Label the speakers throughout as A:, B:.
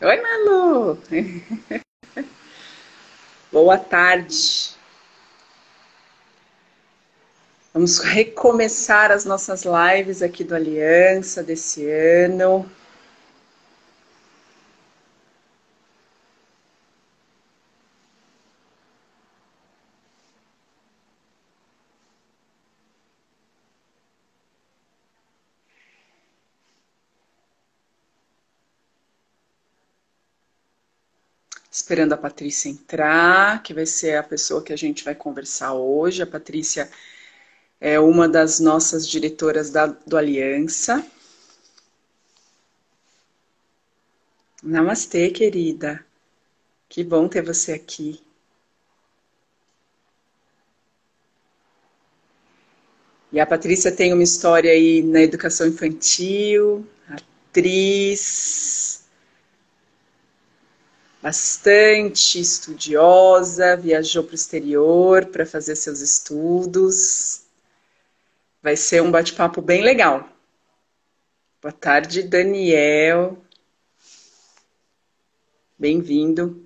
A: Oi, Malu! Boa tarde. Vamos recomeçar as nossas lives aqui do Aliança desse ano. Esperando a Patrícia entrar, que vai ser a pessoa que a gente vai conversar hoje. A Patrícia é uma das nossas diretoras do Aliança. Namastê, querida. Que bom ter você aqui. E a Patrícia tem uma história aí na educação infantil, atriz, bastante estudiosa, viajou para o exterior para fazer seus estudos. Vai ser um bate-papo bem legal. Boa tarde, Daniel. Bem-vindo.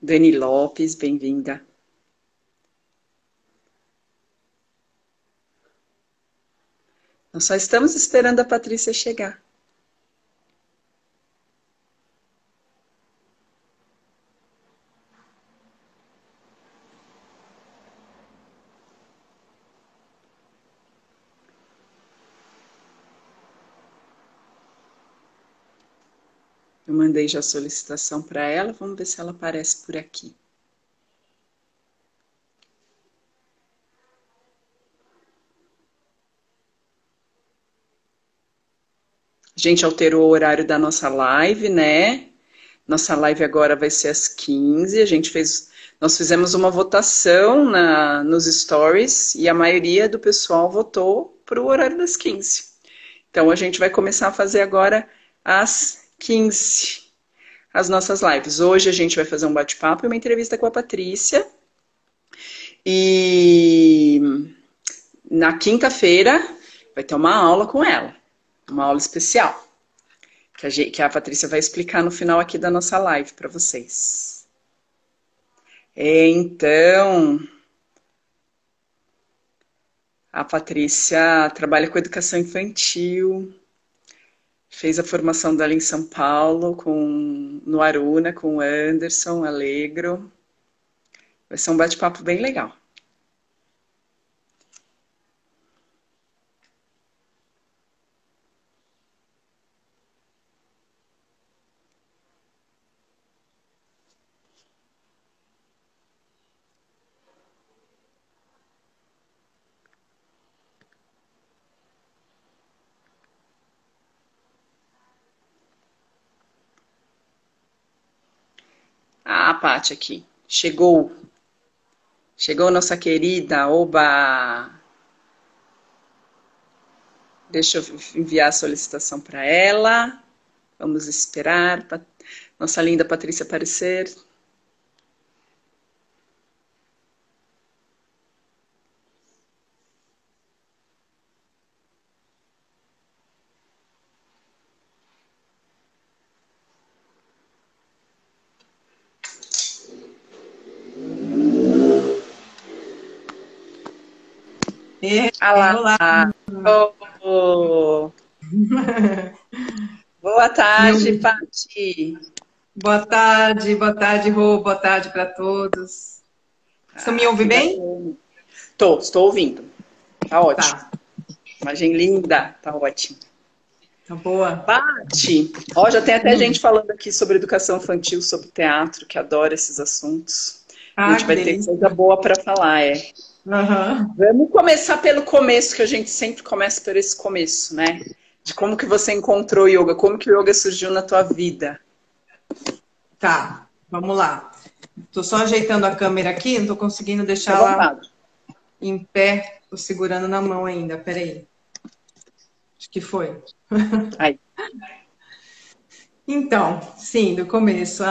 A: Dani Lopes, bem-vinda. Nós só estamos esperando a Patrícia chegar. Eu mandei já a solicitação para ela, vamos ver se ela aparece por aqui. A gente alterou o horário da nossa live, né? Nossa live agora vai ser às 15. Nós fizemos uma votação nos stories e a maioria do pessoal votou para o horário das 15. Então a gente vai começar a fazer agora às 15 as nossas lives. Hoje a gente vai fazer um bate-papo e uma entrevista com a Patrícia. E na quinta-feira vai ter uma aula com ela, uma aula especial, que a Patrícia vai explicar no final aqui da nossa live para vocês. Então, a Patrícia trabalha com educação infantil, fez a formação dela em São Paulo, no Aruna, com o Anderson Alegro. Vai ser um bate-papo bem legal. Ah, a Paty aqui. Chegou. Chegou nossa querida. Oba! Deixa eu enviar a solicitação para ela. Vamos esperar nossa linda Patrícia aparecer. Olá.
B: Olá.
A: Oh. Boa tarde, Pati.
B: Boa tarde, Rô. Boa tarde para todos. Você me ouve bem?
A: Estou ouvindo. Tá ótimo.
B: Tá.
A: Imagem linda, tá ótimo.
B: Tá boa.
A: Pati, ó, já tem até gente falando aqui sobre educação infantil, sobre teatro, que adora esses assuntos. A gente vai ter coisa boa para falar,
B: Uhum.
A: Vamos começar pelo começo, que a gente sempre começa por esse começo, né? De como que você encontrou o yoga, como que o yoga surgiu na tua vida.
B: Tá, vamos lá. Tô só ajeitando a câmera aqui, não tô conseguindo deixar ela em pé. Tô segurando na mão ainda, peraí. Acho que foi.
A: Aí.
B: Então, sim, do começo.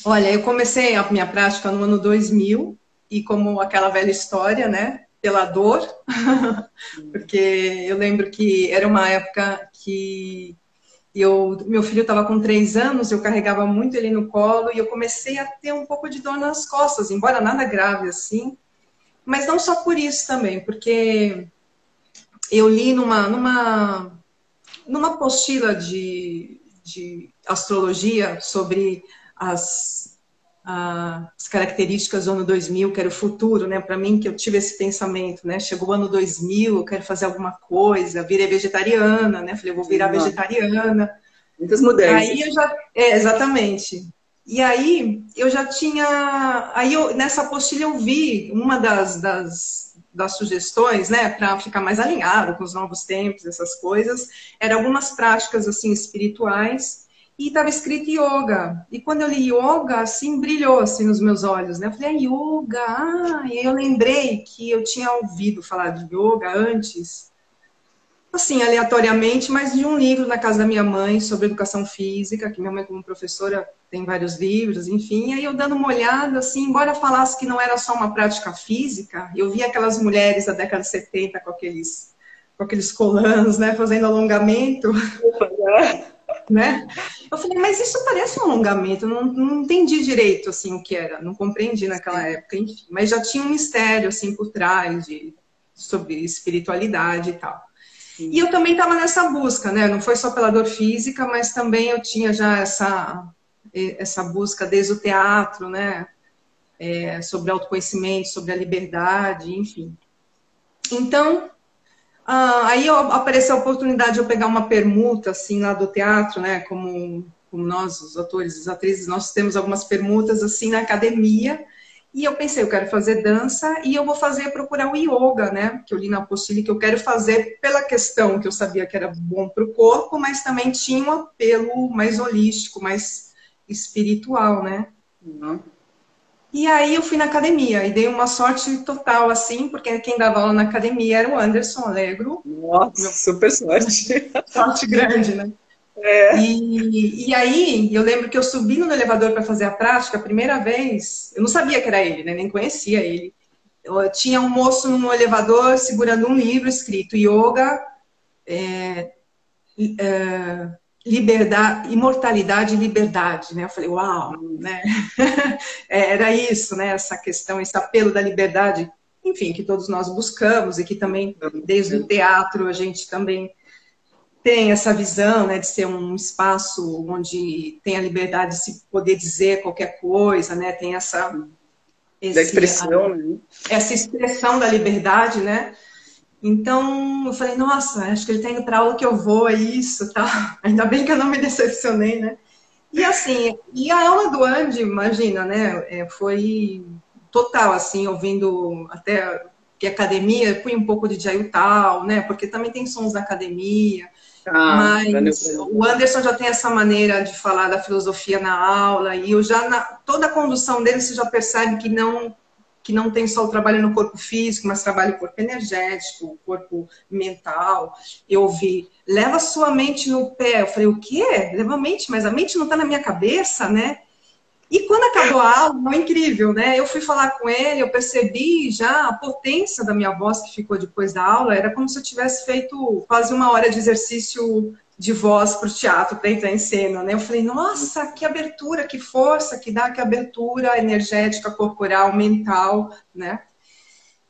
B: Olha, eu comecei a minha prática no ano 2000 e como aquela velha história, né? pela dor, porque eu lembro que era uma época que meu filho estava com 3 anos, eu carregava muito ele no colo e eu comecei a ter um pouco de dor nas costas, embora nada grave assim, mas não só por isso também, porque eu li numa apostila de astrologia sobre as características do ano 2000, que era o futuro, né? Para mim, que eu tive esse pensamento, né? Chegou o ano 2000, eu quero fazer alguma coisa, virei vegetariana, né? Falei, eu vou virar vegetariana.
A: Muitas mudanças.
B: Aí eu já... exatamente. E aí eu já tinha... nessa apostila eu vi uma das sugestões, né, para ficar mais alinhado com os novos tempos, essas coisas, eram algumas práticas, assim, espirituais, e estava escrito yoga. E quando eu li yoga, assim, brilhou, assim, nos meus olhos, né? Eu falei, yoga, e eu lembrei que eu tinha ouvido falar de yoga antes, assim, aleatoriamente, mas de um livro na casa da minha mãe sobre educação física, que minha mãe, como professora, tem vários livros, enfim, e aí eu dando uma olhada, assim, embora falasse que não era só uma prática física, eu vi aquelas mulheres da década de 70 com aqueles colãs, né, fazendo alongamento, né? Eu falei, mas isso parece um alongamento, não entendi direito, assim, o que era, não compreendi naquela época, enfim, mas já tinha um mistério, assim, por trás, sobre espiritualidade e tal. E eu também estava nessa busca, né? Não foi só pela dor física, mas também eu tinha já essa busca desde o teatro, né? Sobre autoconhecimento, sobre a liberdade, enfim. Então, aí apareceu a oportunidade de eu pegar uma permuta, assim, lá do teatro, né? Como nós, os atores e as atrizes, nós temos algumas permutas, assim, na academia. E eu pensei, eu quero fazer dança e eu vou procurar o yoga, né? Que eu li na apostila, que eu quero fazer pela questão que eu sabia que era bom para o corpo, mas também tinha um apelo mais holístico, mais espiritual, né?
A: Uhum.
B: E aí eu fui na academia e dei uma sorte total, assim, porque quem dava aula na academia era o Anderson Allegro.
A: Nossa, super sorte.
B: Sorte grande, né? E aí, eu lembro que eu subi no elevador para fazer a prática, a primeira vez, eu não sabia que era ele, né? Nem conhecia ele. Eu tinha um moço no elevador segurando um livro escrito Yoga, liberdade, imortalidade e liberdade, né? Eu falei, uau, né? Era isso, né? Essa questão, esse apelo da liberdade, enfim, que todos nós buscamos e que também, desde o teatro, a gente também tem essa visão, né, de ser um espaço onde tem a liberdade de se poder dizer qualquer coisa, né, tem essa expressão da liberdade, né. Então eu falei, nossa, acho que ele está indo para aula que eu vou, é isso, tá? Ainda bem que eu não me decepcionei, né. E assim, e a aula do Andy, imagina, né, foi total, assim, ouvindo até que academia, fui um pouco de Jaiutal, né, porque também tem sons da academia. Mas o Anderson já tem essa maneira de falar da filosofia na aula, e eu toda a condução dele você já percebe que não tem só o trabalho no corpo físico, mas trabalho o corpo energético, o corpo mental. Eu ouvi, leva sua mente no pé. Eu falei, o quê? Leva a mente, mas a mente não está na minha cabeça, né? E quando acabou a aula, foi incrível, né? Eu fui falar com ele, eu percebi já a potência da minha voz que ficou depois da aula. Era como se eu tivesse feito quase 1 hora de exercício de voz para o teatro, para entrar em cena, né? Eu falei, nossa, que abertura, que força que dá, que abertura energética, corporal, mental, né?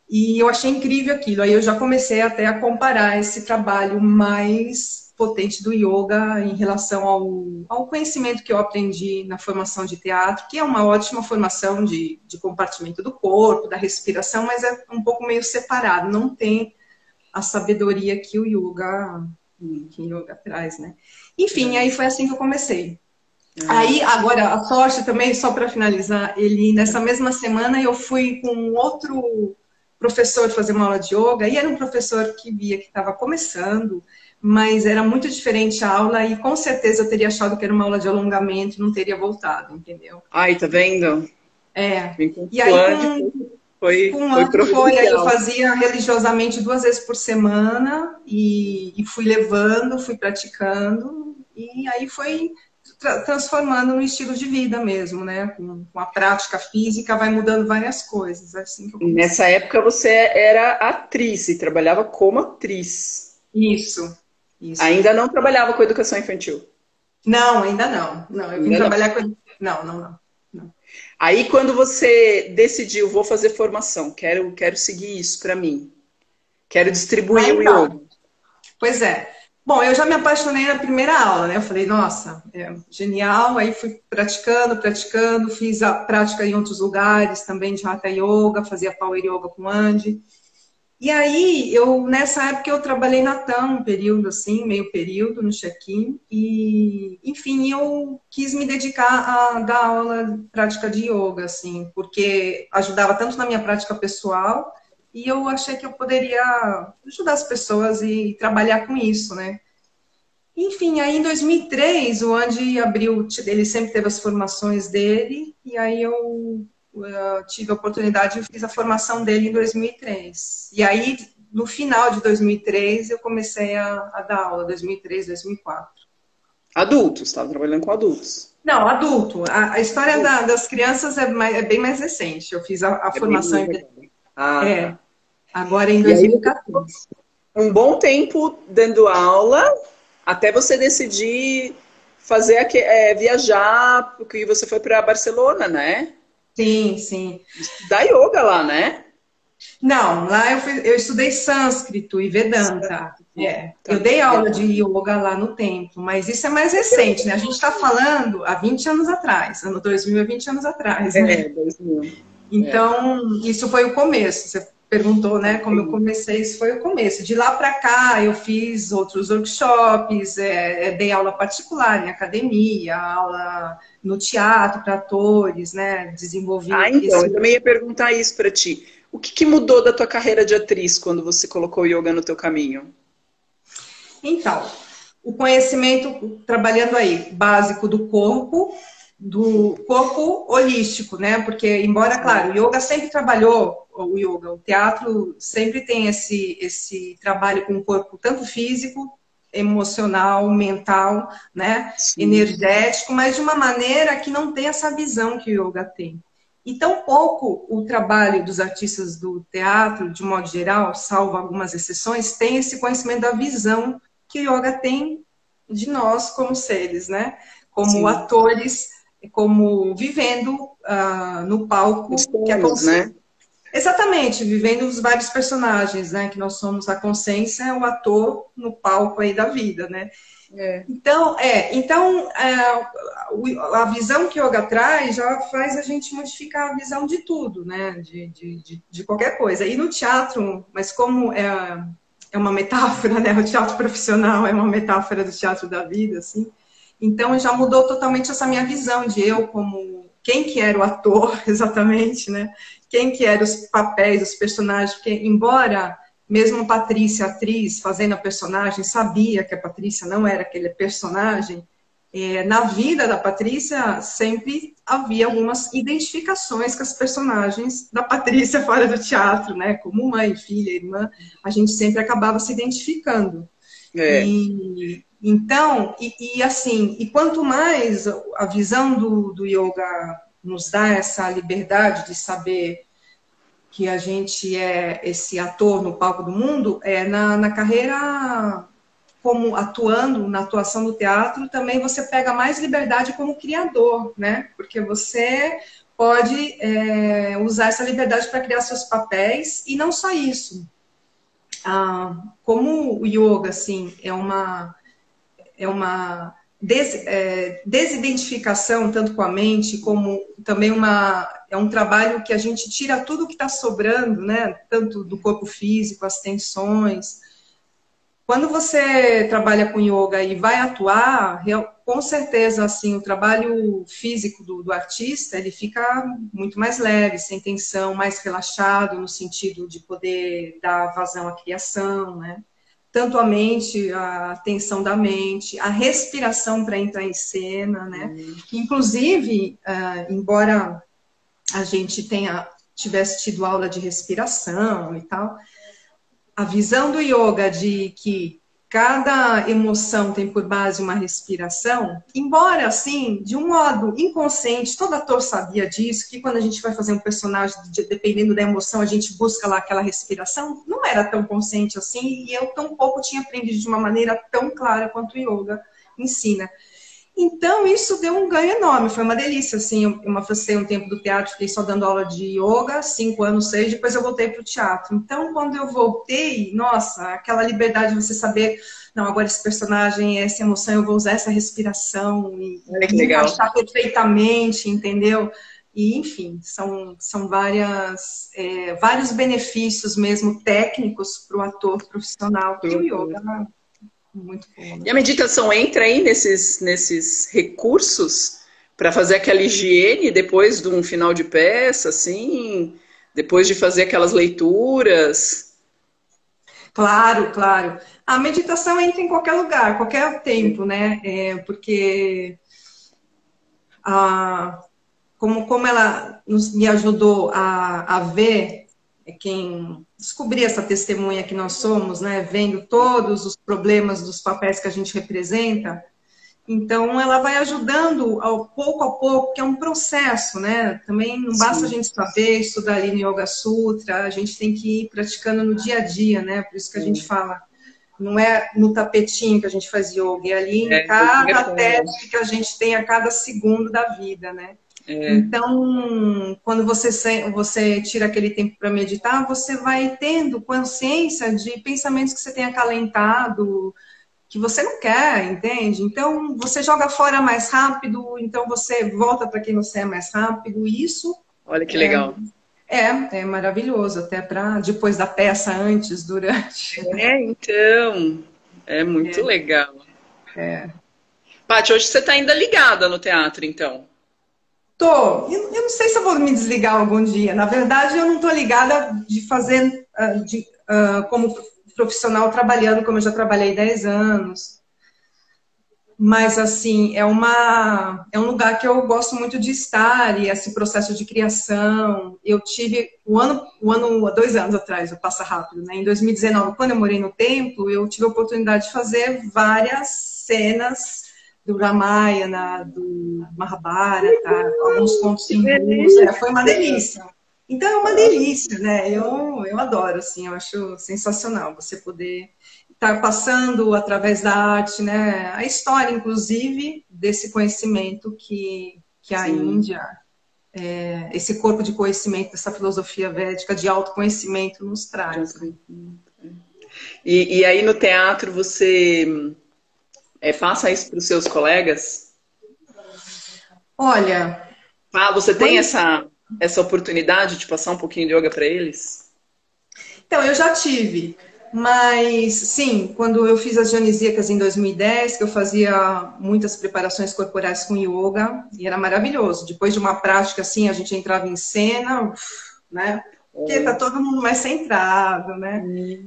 B: E eu achei incrível aquilo. Aí eu já comecei até a comparar esse trabalho mais potente do yoga em relação ao conhecimento que eu aprendi na formação de teatro, que é uma ótima formação de compartimento do corpo, da respiração, mas é um pouco meio separado, não tem a sabedoria que o yoga traz, né? Enfim, aí foi assim que eu comecei. Aí, agora, a sorte também, só para finalizar, nessa mesma semana eu fui com outro professor fazer uma aula de yoga, e era um professor que via que estava começando, mas era muito diferente a aula e com certeza eu teria achado que era uma aula de alongamento e não teria voltado, entendeu?
A: Ai, tá vendo?
B: E aí aí eu fazia religiosamente 2 vezes por semana e fui levando, fui praticando e aí foi transformando no estilo de vida mesmo, né? Com a prática física vai mudando várias coisas. Assim que eu comecei.
A: Nessa época você era atriz e trabalhava como atriz.
B: Isso.
A: Ainda não trabalhava com educação infantil?
B: Não, ainda não. Não, eu vim
A: Ainda
B: trabalhar com... Não.
A: Aí quando você decidiu, vou fazer formação, quero seguir isso para mim. Quero distribuir o yoga.
B: Pois é. Bom, eu já me apaixonei na primeira aula, né? Eu falei, nossa, genial. Aí fui praticando, fiz a prática em outros lugares também de Hatha Yoga, fazia Power Yoga com Andy. E aí, nessa época eu trabalhei na TAM um período, assim, meio período no check-in. E, enfim, eu quis me dedicar a dar aula de prática de yoga, assim, porque ajudava tanto na minha prática pessoal e eu achei que eu poderia ajudar as pessoas e trabalhar com isso, né? Enfim, aí em 2003, o Andy abriu, ele sempre teve as formações dele, e aí eu tive a oportunidade, eu fiz a formação dele em 2003. E aí, no final de 2003, eu comecei a dar aula, 2003, 2004.
A: Adultos, estava trabalhando com adultos.
B: Não, adulto. A história das crianças é bem mais recente. Eu fiz a formação em...
A: Tá.
B: Agora em 2014.
A: Um bom tempo dando aula, até você decidir fazer viajar, porque você foi para Barcelona, né?
B: Sim.
A: Estudar yoga lá, né?
B: Não, lá eu estudei sânscrito e Vedanta. Eu dei aula de yoga lá no templo, mas isso é mais recente, né? A gente está falando há 20 anos atrás, ano 2000 é 20 anos atrás, né?
A: 2000.
B: Então, isso foi o começo. Você perguntou, né, como eu comecei, isso foi o começo. De lá para cá, eu fiz outros workshops, dei aula particular em academia, aula no teatro para atores, né, desenvolvi...
A: Então, eu também ia perguntar isso para ti. O que mudou da tua carreira de atriz quando você colocou o yoga no teu caminho?
B: Então, o conhecimento, trabalhando aí, básico do corpo holístico, né? Porque, embora, claro, o yoga sempre trabalhou, o teatro sempre tem esse trabalho com o corpo, tanto físico, emocional, mental, né? Sim. Energético, mas de uma maneira que não tem essa visão que o yoga tem. E tão pouco o trabalho dos artistas do teatro, de modo geral, salvo algumas exceções, tem esse conhecimento da visão que o yoga tem de nós como seres, né? Como Sim. atores, como vivendo no palco. Que é né? Exatamente, vivendo os vários personagens, né? Que nós somos a consciência, o ator no palco aí da vida, né? Então, a visão que o yoga traz já faz a gente modificar a visão de tudo, né? De qualquer coisa. E no teatro, mas como é uma metáfora, né? O teatro profissional é uma metáfora do teatro da vida, assim. Então, já mudou totalmente essa minha visão de eu como... Quem que era o ator, exatamente, né? Quem que eram os papéis, os personagens. Porque, embora... Mesmo a Patrícia, atriz, fazendo a personagem, sabia que a Patrícia não era aquele personagem. Na vida da Patrícia, sempre havia algumas identificações com as personagens da Patrícia fora do teatro, né? Como mãe, filha, irmã, a gente sempre acabava se identificando. Então, assim, e quanto mais a visão do yoga nos dá essa liberdade de saber que a gente é esse ator no palco do mundo, na carreira como atuando, na atuação do teatro, também você pega mais liberdade como criador, né? Porque você pode usar essa liberdade para criar seus papéis, e não só isso. Como o yoga, assim, é uma desidentificação, tanto com a mente, como também é um trabalho que a gente tira tudo que está sobrando, né? Tanto do corpo físico, as tensões. Quando você trabalha com yoga e vai atuar, com certeza, assim, o trabalho físico do artista, ele fica muito mais leve, sem tensão, mais relaxado, no sentido de poder dar vazão à criação, né? Tanto a mente, a tensão da mente, a respiração para entrar em cena, né? Inclusive, embora a gente tivesse tido aula de respiração e tal, a visão do yoga de que cada emoção tem por base uma respiração, embora, assim, de um modo inconsciente, todo ator sabia disso, que quando a gente vai fazer um personagem, dependendo da emoção, a gente busca lá aquela respiração, não era tão consciente assim, e eu tampouco tinha aprendido de uma maneira tão clara quanto o yoga ensina. Então, isso deu um ganho enorme, foi uma delícia, assim, eu me afastei um tempo do teatro, fiquei só dando aula de yoga, 5 anos, 6, depois eu voltei para o teatro. Então, quando eu voltei, nossa, aquela liberdade de você saber, não, agora esse personagem, essa emoção, eu vou usar essa respiração, e encaixar perfeitamente, entendeu? E, enfim, são vários benefícios mesmo técnicos para o ator profissional que o yoga... Muito bom, né?
A: E a meditação entra aí nesses recursos para fazer aquela higiene depois de um final de peça, assim, depois de fazer aquelas leituras?
B: Claro, claro. A meditação entra em qualquer lugar, qualquer tempo, né? Porque como ela me ajudou a ver quem descobrir essa testemunha que nós somos, né, vendo todos os problemas dos papéis que a gente representa, então ela vai ajudando ao pouco a pouco, que é um processo, né? Também não basta a gente saber estudar ali no Yoga Sutra, a gente tem que ir praticando no dia a dia, né? Por isso que a gente fala, não é no tapetinho que a gente faz yoga, é ali em cada teste que a gente tem a cada segundo da vida, né? Então, quando você tira aquele tempo para meditar, você vai tendo consciência de pensamentos que você tem acalentado, que você não quer, entende? Então, você joga fora mais rápido, então você volta para quem você é mais rápido, e isso...
A: Olha que legal.
B: É maravilhoso, até para depois da peça, antes, durante.
A: Então, é muito legal. Paty, hoje você está ainda ligada no teatro, então?
B: Tô. Eu não sei se eu vou me desligar algum dia. Na verdade, eu não tô ligada de fazer como profissional trabalhando, como eu já trabalhei 10 anos. Mas, assim, é um lugar que eu gosto muito de estar, e esse processo de criação. Eu tive, há 2 anos atrás, eu passo rápido, né? Em 2019, quando eu morei no templo, eu tive a oportunidade de fazer várias cenas do Ramayana, do Mahabharata, alguns contos hindus, foi uma delícia. Então é uma delícia, né? Eu adoro, assim, eu acho sensacional você poder estar passando através da arte, né? A história, inclusive, desse conhecimento que a Índia, esse corpo de conhecimento, essa filosofia védica de autoconhecimento nos traz.
A: E aí no teatro você passa isso para os seus colegas?
B: Olha...
A: você tem essa oportunidade de passar um pouquinho de yoga para eles?
B: Então, eu já tive, mas sim, quando eu fiz as dionisíacas em 2010, que eu fazia muitas preparações corporais com yoga, e era maravilhoso. Depois de uma prática assim, a gente entrava em cena, né? Porque tá todo mundo mais centrado, né?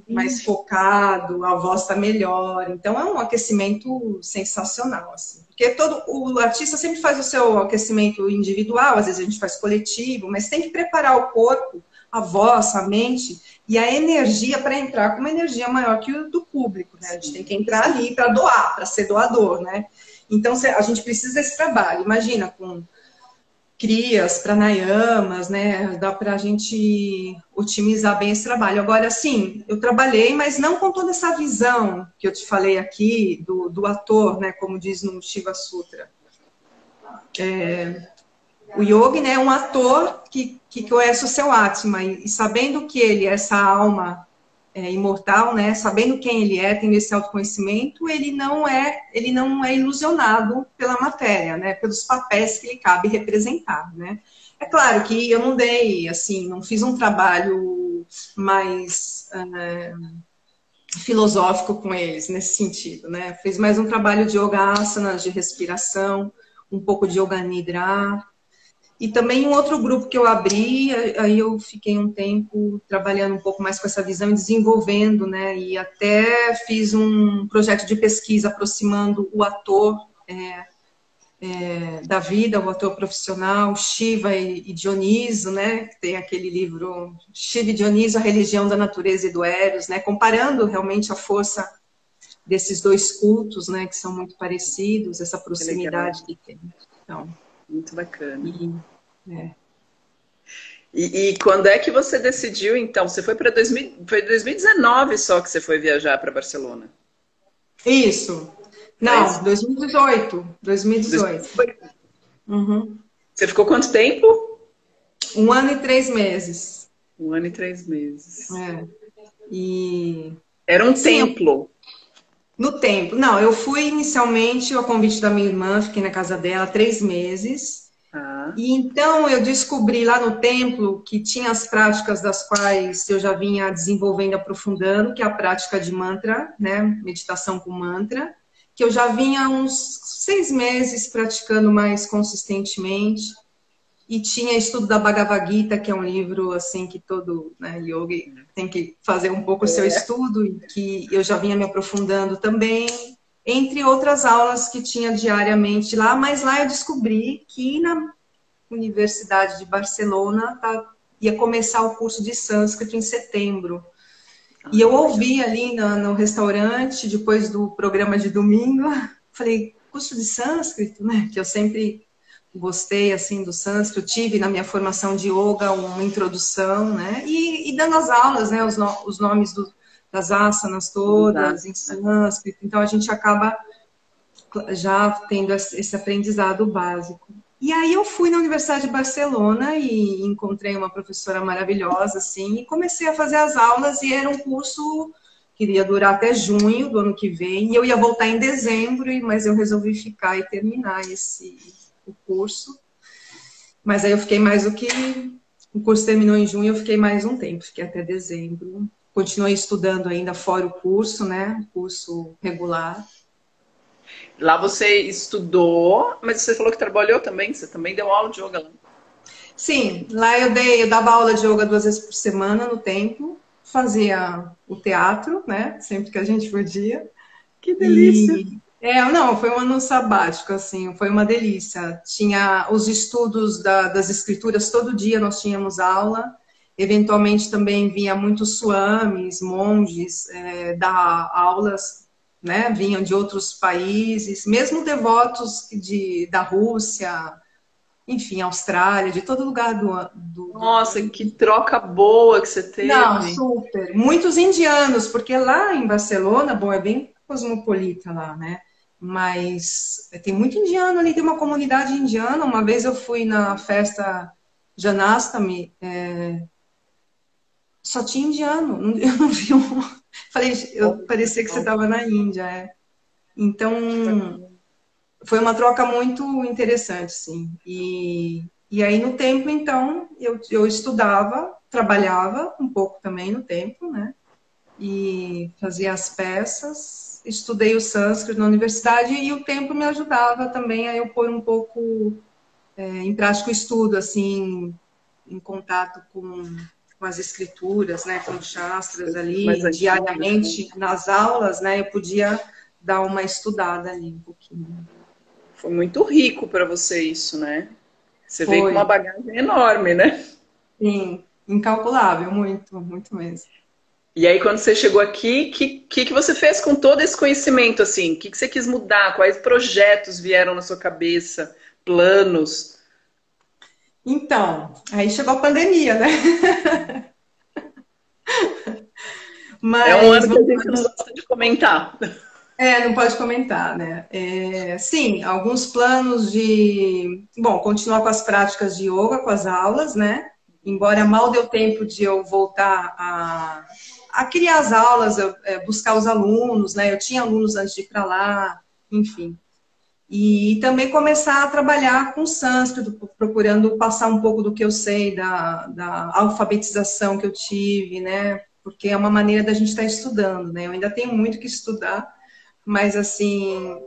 B: Mais focado, a voz tá melhor. Então é um aquecimento sensacional, assim. Porque o artista sempre faz o seu aquecimento individual, às vezes a gente faz coletivo, mas tem que preparar o corpo, a voz, a mente e a energia para entrar com uma energia maior que o do público, né? A gente tem que entrar ali para doar, para ser doador, né? Então a gente precisa desse trabalho. Imagina, com crias, pranayamas, né? Dá para a gente otimizar bem esse trabalho. Agora, sim, eu trabalhei, mas não com toda essa visão que eu te falei aqui do ator, né? Como diz no Shiva Sutra. O yogi, né, é um ator que conhece o seu Atma, e sabendo que ele é essa alma imortal, né, sabendo quem ele é, tendo esse autoconhecimento, ele não é ilusionado pela matéria, né, pelos papéis que lhe cabe representar, né. É claro que eu não dei, assim, não fiz um trabalho mais filosófico com eles, nesse sentido, né, fiz mais um trabalho de yoga asanas, de respiração, um pouco de yoga nidra. E também um outro grupo que eu abri, aí eu fiquei um tempo trabalhando um pouco mais com essa visão e desenvolvendo, né? E até fiz um projeto de pesquisa aproximando o ator da vida, o ator profissional, Shiva e Dioniso, né? Tem aquele livro Shiva e Dioniso, a religião da natureza e do Eros, né? Comparando realmente a força desses dois cultos, né, que são muito parecidos, essa proximidade que tem. Então,
A: muito bacana.
B: É.
A: E quando é que você decidiu, então? Você foi para 2019 só que você foi viajar para Barcelona?
B: Isso. Não, 2018. 2018. Uhum.
A: Você ficou quanto tempo?
B: 1 ano e 3 meses.
A: 1 ano e 3 meses. Era um templo.
B: No templo. Não, eu fui inicialmente ao convite da minha irmã, fiquei na casa dela 3 meses. E então eu descobri lá no templo que tinha as práticas das quais eu já vinha desenvolvendo, aprofundando, que é a prática de mantra, né? Meditação com mantra, que eu já vinha há uns 6 meses praticando mais consistentemente. E tinha estudo da Bhagavad Gita, que é um livro assim que todo, né, yogi tem que fazer um pouco o seu estudo, e que eu já vinha me aprofundando também, entre outras aulas que tinha diariamente lá, mas lá eu descobri que na Universidade de Barcelona ia começar o curso de sânscrito em setembro. E eu ouvi ali no restaurante, depois do programa de domingo, falei, curso de sânscrito, né? Que eu sempre gostei, assim, do sânscrito, tive na minha formação de yoga uma introdução, né? E dando as aulas, né? Os nomes das asanas todas em sânscrito. Então, a gente acaba já tendo esse aprendizado básico. E aí eu fui na Universidade de Barcelona e encontrei uma professora maravilhosa, assim, e comecei a fazer as aulas, e era um curso que iria durar até junho do ano que vem, e eu ia voltar em dezembro, mas eu resolvi ficar e terminar o curso. Mas aí eu fiquei mais do que... O curso terminou em junho, eu fiquei mais um tempo, fiquei até dezembro. Continuei estudando ainda fora o curso, né? Curso regular.
A: Lá você estudou, mas você falou que trabalhou também, você também deu aula de yoga lá.
B: Sim, lá eu dava aula de yoga 2 vezes por semana no templo, fazia o teatro, né, sempre que a gente podia.
A: Que delícia!
B: Não, foi um ano sabático, assim, foi uma delícia. Tinha os estudos das escrituras, todo dia nós tínhamos aula, eventualmente também vinha muitos swamis, monges, dar aulas, né, vinham de outros países, mesmo devotos da Rússia, enfim, Austrália, de todo lugar do
A: Nossa, que troca boa que você teve.
B: Não, super. Muitos indianos, porque lá em Barcelona, bom, é bem cosmopolita lá, né? Mas tem muito indiano ali, tem uma comunidade indiana. Uma vez eu fui na festa Janastami, só tinha indiano, eu não vi um. Falei, parecia que você estava na Índia, Então, foi uma troca muito interessante, sim. E aí no templo, então, eu estudava, trabalhava um pouco também no templo, né? E fazia as peças, estudei o sânscrito na universidade, e o templo me ajudava também a eu pôr um pouco em prática o estudo, assim, em contato com as escrituras, né? Com os shastras ali, diariamente nas aulas, né? Eu podia dar uma estudada ali um pouquinho.
A: Foi muito rico para você isso, né? Você veio com uma bagagem enorme, né?
B: Sim, incalculável, muito, muito mesmo.
A: E aí, quando você chegou aqui, o que você fez com todo esse conhecimento, assim? O que você quis mudar? Quais projetos vieram na sua cabeça? Planos?
B: Então, aí chegou a pandemia, né?
A: Mas, é um ano que a gente não gosta de comentar.
B: Não pode comentar, né? Sim, alguns planos de... Bom, continuar com as práticas de yoga, com as aulas, né? Embora mal deu tempo de eu voltar a criar as aulas, buscar os alunos, né? Eu tinha alunos antes de ir para lá, enfim. E também começar a trabalhar com sânscrito, procurando passar um pouco do que eu sei, da alfabetização que eu tive, né? Porque é uma maneira da gente estar estudando, né? Eu ainda tenho muito que estudar, mas, assim,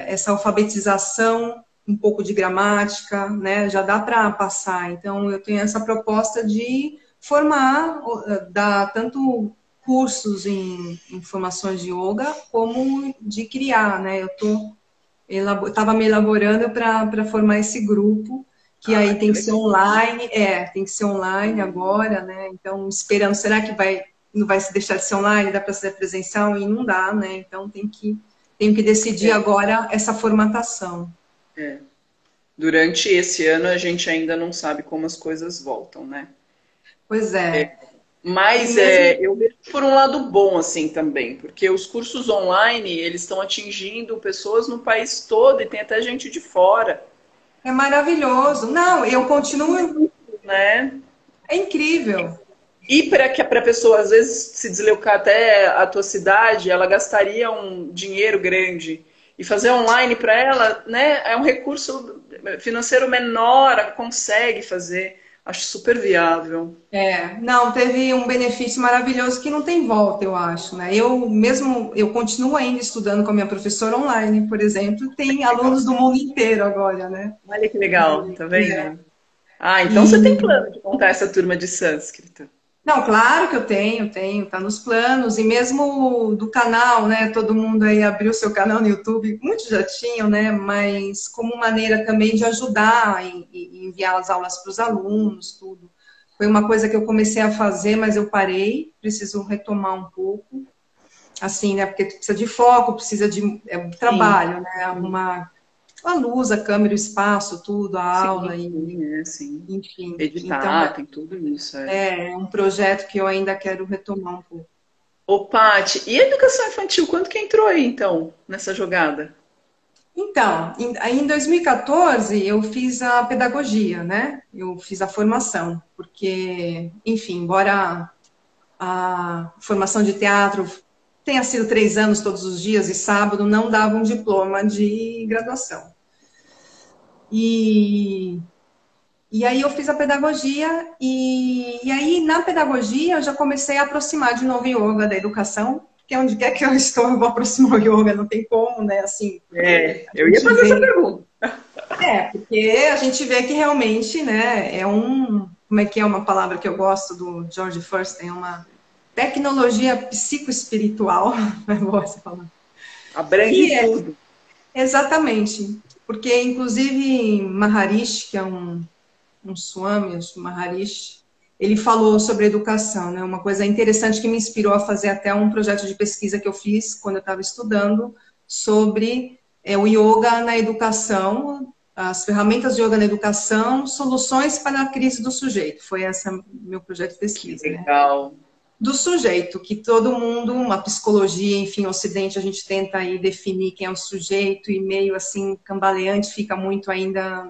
B: essa alfabetização, um pouco de gramática, né? Já dá para passar. Então, eu tenho essa proposta de formar, dar tanto cursos em formações de yoga, como de criar, né? Eu estava me elaborando para formar esse grupo, que aí tem que ser online, tem que ser online agora, né? Então, esperando, será que vai não vai se deixar de ser online, dá para ser presencial e não dá, né? Então tenho que decidir agora essa formatação.
A: É. Durante esse ano a gente ainda não sabe como as coisas voltam, né?
B: Pois é. E
A: Mas
B: mesmo
A: eu vejo por um lado bom assim também, porque os cursos online eles estão atingindo pessoas no país todo e tem até gente de fora,
B: é maravilhoso. Não, eu continuo.
A: né?
B: É incrível.
A: E para que a pessoa às vezes se deslocar até a tua cidade, ela gastaria um dinheiro grande e fazer online para ela, né? É um recurso financeiro menor, ela consegue fazer. Acho super viável.
B: Não, teve um benefício maravilhoso que não tem volta, eu acho, né? Eu continuo ainda estudando com a minha professora online, por exemplo, tem
A: Legal.
B: alunos do mundo inteiro agora, né?
A: Olha que legal, tá
B: É.
A: vendo? Ah, então você tem
B: E
A: plano de montar essa turma de sânscrito.
B: não, claro que eu tenho, tá nos planos, e mesmo do canal, né? Todo mundo aí abriu seu canal no YouTube, muitos já tinham, né? Mas como maneira também de ajudar e enviar as aulas para os alunos, tudo. Foi uma coisa que eu comecei a fazer, mas eu parei, preciso retomar um pouco, assim, né? Porque precisa de foco, precisa de
A: Sim,
B: trabalho, né? Arrumar a luz, a câmera, o espaço, tudo, a aula,
A: sim,
B: e,
A: sim, é sim.
B: enfim. Então,
A: Editar, tem tudo isso, é.
B: é um projeto que eu ainda quero retomar um pouco.
A: Ô, Paty, e a educação infantil, quanto que entrou aí, então, nessa jogada?
B: Então, aí em 2014 eu fiz a pedagogia, né? Eu fiz a formação, porque, enfim, embora a formação de teatro tenha sido 3 anos todos os dias e sábado, não dava um diploma de graduação. E, e aí eu fiz a pedagogia, e aí na pedagogia eu já comecei a aproximar de novo o yoga da educação, porque onde quer que eu estou eu vou aproximar o yoga, não tem como, né? Assim,
A: É,
B: a
A: eu ia
B: gente
A: fazer essa
B: vê.
A: pergunta.
B: Porque a gente vê que realmente, né, como é que é uma palavra que eu gosto do George Fursten, é uma tecnologia psicoespiritual, é boa essa palavra, que
A: Abrange
B: é
A: tudo.
B: exatamente, porque inclusive Maharishi, que é um Swami, um Maharishi, ele falou sobre educação, né, uma coisa interessante que me inspirou a fazer até um projeto de pesquisa que eu fiz quando eu estava estudando sobre o yoga na educação, as ferramentas de yoga na educação, soluções para a crise do sujeito. Foi esse meu projeto de
A: Que
B: pesquisa, né?
A: legal.
B: Do sujeito, que todo mundo, uma psicologia, enfim, no Ocidente a gente tenta aí definir quem é o sujeito e meio assim, cambaleante, fica muito ainda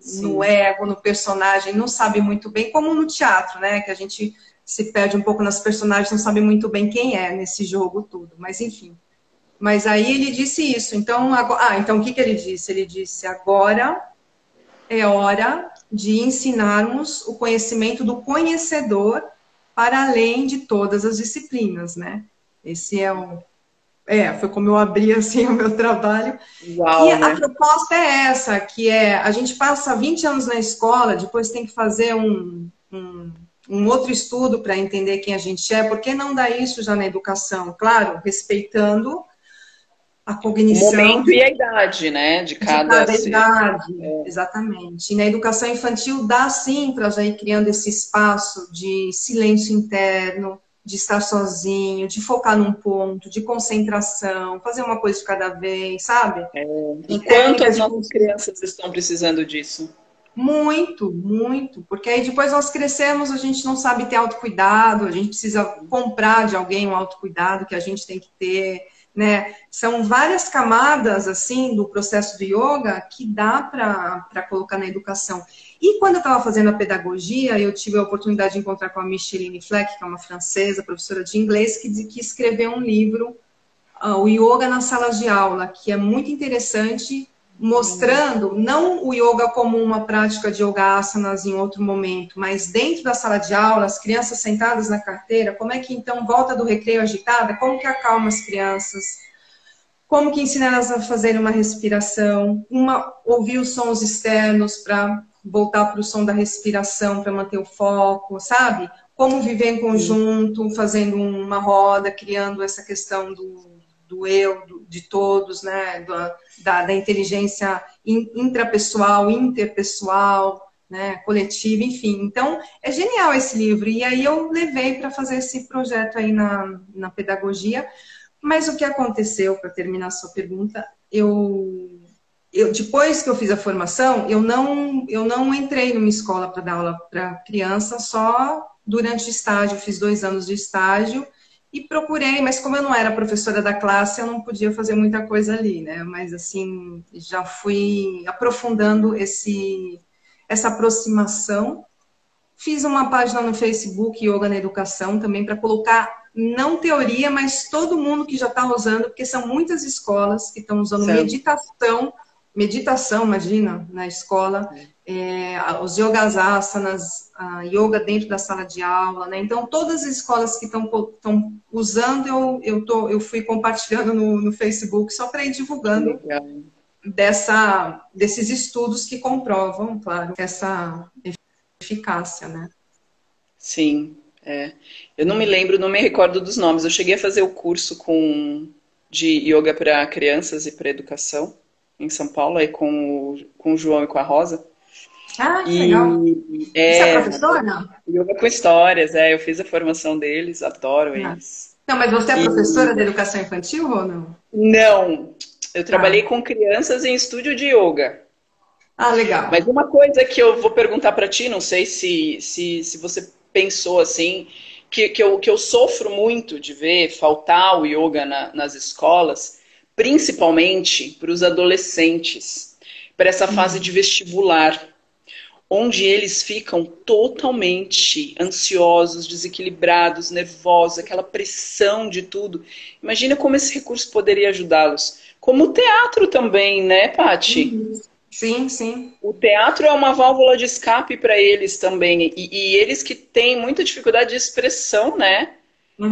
B: no
A: Sim.
B: ego, no personagem, não sabe muito bem, como no teatro, né? Que a gente se perde um pouco nas personagens, não sabe muito bem quem é nesse jogo tudo, mas enfim. Mas aí ele disse isso. Então, então o que ele disse? Ele disse: agora é hora de ensinarmos o conhecimento do conhecedor para além de todas as disciplinas, né? Esse é o foi como eu abri assim o meu trabalho. E
A: Uau,
B: a
A: né?
B: proposta é essa, que é a gente passa 20 anos na escola, depois tem que fazer um outro estudo para entender quem a gente é. Por que não dar isso já na educação? Claro, respeitando a
A: O
B: cognição
A: momento e a idade, né, de
B: de
A: cada
B: cada
A: ser.
B: idade, exatamente. E na educação infantil dá sim para já ir criando esse espaço de silêncio interno, de estar sozinho, de focar num ponto, de concentração, fazer uma coisa de cada vez, sabe?
A: E
B: Tem
A: quanto
B: técnicas
A: as
B: de
A: nossas crianças estão precisando disso?
B: muito, muito, porque aí depois nós crescemos, a gente não sabe ter autocuidado, a gente precisa comprar de alguém um autocuidado que a gente tem que ter, né? São várias camadas, assim, do processo do yoga que dá para colocar na educação. E quando eu estava fazendo a pedagogia, eu tive a oportunidade de encontrar com a Micheline Fleck, que é uma francesa, professora de inglês, que escreveu um livro, o Yoga nas Salas de Aula, que é muito interessante, mostrando não o yoga como uma prática de yoga asanas em outro momento, mas dentro da sala de aula, as crianças sentadas na carteira, como é que então volta do recreio agitada, como que acalma as crianças, como que ensina elas a fazerem uma respiração, ouvir os sons externos para voltar para o som da respiração, para manter o foco, sabe? Como viver em conjunto, fazendo uma roda, criando essa questão do eu, de todos, né? Da inteligência intrapessoal, interpessoal. né, coletiva, enfim. Então, é genial esse livro. E aí eu levei para fazer esse projeto aí na pedagogia. Mas o que aconteceu, para terminar a sua pergunta, depois que eu fiz a formação, eu não entrei numa escola para dar aula para criança, só durante o estágio, eu fiz 2 anos de estágio e procurei, mas como eu não era professora da classe, eu não podia fazer muita coisa ali, né? Mas assim, já fui aprofundando essa aproximação. Fiz uma página no Facebook, Yoga na Educação, também para colocar, não teoria, mas todo mundo que já está usando, porque são muitas escolas que estão usando meditação, imagina, na escola, os yogas asanas, a yoga dentro da sala de aula, né? Então, todas as escolas que estão usando, eu fui compartilhando no Facebook, só para ir divulgando desses estudos que comprovam, claro, essa eficácia, né?
A: Sim, eu não me lembro, não me recordo dos nomes. Eu cheguei a fazer o curso de yoga para crianças e para educação em São Paulo, aí com o João e com a Rosa.
B: Ah, que legal. Você é professora?
A: Yoga com histórias, eu fiz a formação deles, adoro eles.
B: Não, mas você é professora de educação infantil ou não?
A: Não, eu trabalhei com crianças em estúdio de yoga.
B: Ah, legal.
A: Mas uma coisa que eu vou perguntar para ti, não sei se você pensou assim, que eu sofro muito de ver faltar o yoga nas escolas, principalmente para os adolescentes, para essa fase de vestibular, onde eles ficam totalmente ansiosos, desequilibrados, nervosos, aquela pressão de tudo. Imagina como esse recurso poderia ajudá-los. Como o teatro também, né, Paty?
B: Sim, sim.
A: O teatro é uma válvula de escape para eles também. E eles que têm muita dificuldade de expressão, né?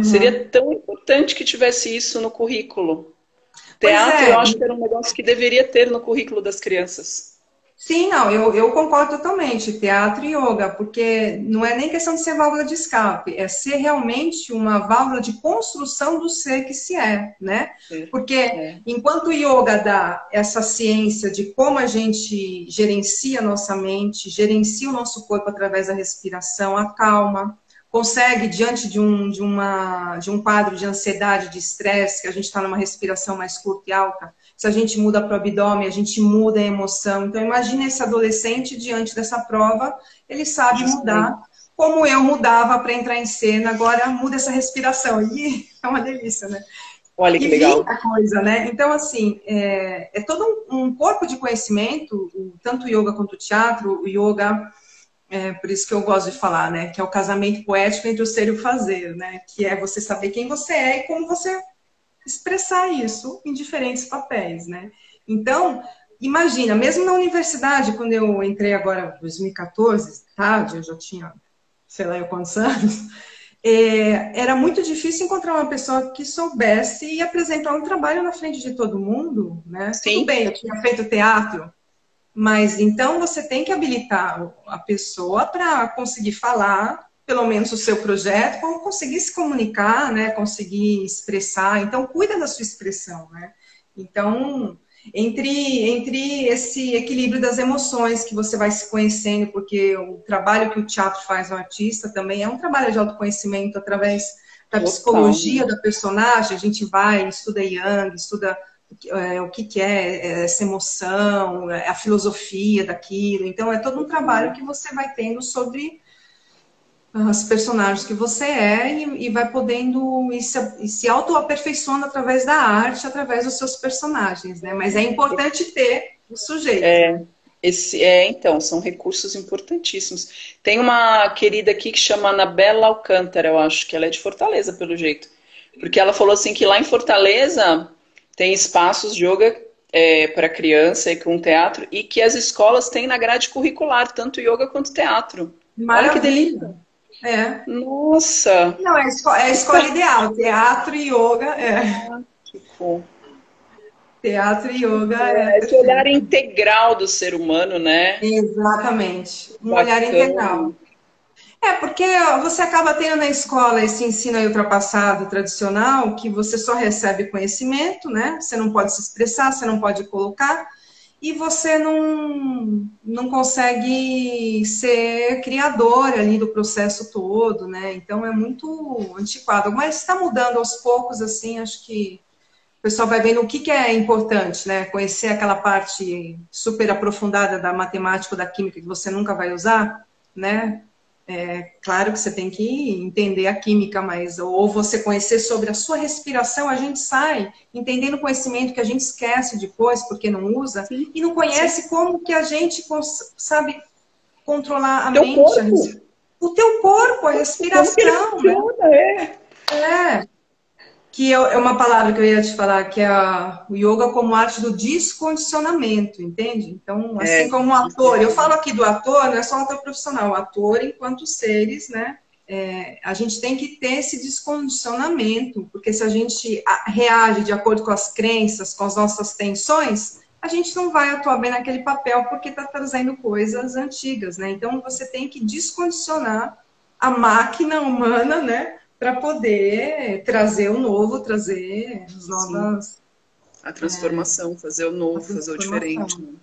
A: Seria tão importante que tivesse isso no currículo. Teatro, eu acho que era um negócio que deveria ter no currículo das crianças.
B: Sim, não, eu concordo totalmente. Teatro e yoga, porque não é nem questão de ser válvula de escape, é ser realmente uma válvula de construção do ser que se é, né? Porque enquanto o yoga dá essa ciência de como a gente gerencia a nossa mente, gerencia o nosso corpo através da respiração, acalma, consegue, diante de um quadro de ansiedade, de estresse, que a gente está numa respiração mais curta e alta, se a gente muda para o abdômen, a gente muda a emoção. Então, imagine esse adolescente diante dessa prova, ele sabe mudar, como eu mudava para entrar em cena, agora muda essa respiração. E é uma delícia, né?
A: Olha que legal.
B: A coisa, né? Então, assim, é todo um corpo de conhecimento, tanto o yoga quanto o teatro, o yoga... por isso que eu gosto de falar, né? Que é o casamento poético entre o ser e o fazer, né? Que é você saber quem você é e como você expressar isso em diferentes papéis, né? Então, imagina, mesmo na universidade, quando eu entrei agora em 2014, tarde, eu já tinha, sei lá, quantos anos, era muito difícil encontrar uma pessoa que soubesse apresentar um trabalho na frente de todo mundo, né?
A: Sim.
B: Tudo bem, eu tinha feito teatro, mas então você tem que habilitar a pessoa para conseguir falar, pelo menos o seu projeto, como conseguir se comunicar, né? Conseguir expressar. Então, cuida da sua expressão, né? Então, entre esse equilíbrio das emoções que você vai se conhecendo, porque o trabalho que o teatro faz no artista também é um trabalho de autoconhecimento através da psicologia da personagem. A gente vai, estuda Jung, estuda o que é essa emoção, a filosofia daquilo. Então, é todo um trabalho que você vai tendo sobre os personagens que você é e vai podendo ir se auto-aperfeiçoando através da arte, através dos seus personagens, né? Mas é importante ter o sujeito.
A: Então, são recursos importantíssimos. Tem uma querida aqui que chama Anabela Alcântara, eu acho que ela é de Fortaleza, pelo jeito. Porque ela falou assim que lá em Fortaleza tem espaços de yoga para criança e com teatro, e que as escolas têm na grade curricular, tanto yoga quanto teatro.
B: Maravilha.
A: Olha que delícia. Nossa!
B: Não, é a escola ideal, teatro e yoga.
A: Tipo,
B: teatro e yoga
A: esse olhar integral do ser humano, né?
B: Exatamente. Um olhar integral. Porque você acaba tendo na escola esse ensino aí ultrapassado, tradicional, que você só recebe conhecimento, né? Você não pode se expressar, você não pode colocar. e você não consegue ser criador ali do processo todo, né? Então é muito antiquado, mas está mudando aos poucos, assim, acho que o pessoal vai vendo o que é importante, né? Conhecer aquela parte super aprofundada da matemática ou da química que você nunca vai usar, né? É claro que você tem que entender a química, mas ou você conhecer sobre a sua respiração, a gente sai entendendo o conhecimento que a gente esquece depois porque não usa
A: Sim,
B: e não conhece
A: sim.
B: como que a gente sabe controlar a
A: Teu
B: mente,
A: corpo,
B: o teu corpo, a
A: como que ele
B: respiração, né?
A: funciona, é.
B: É, que é uma palavra que eu ia te falar, que é o yoga como arte do descondicionamento, entende? Então,
A: É,
B: assim como o ator, eu falo aqui do ator, não é só o ator profissional, o ator enquanto seres, né? A gente tem que ter esse descondicionamento, porque se a gente reage de acordo com as crenças, com as nossas tensões, a gente não vai atuar bem naquele papel porque está trazendo coisas antigas, né? Então, você tem que descondicionar a máquina humana, né? Para poder trazer o novo, trazer as
A: sim.
B: novas
A: A transformação, fazer o
B: a
A: novo, fazer o diferente,
B: transformação.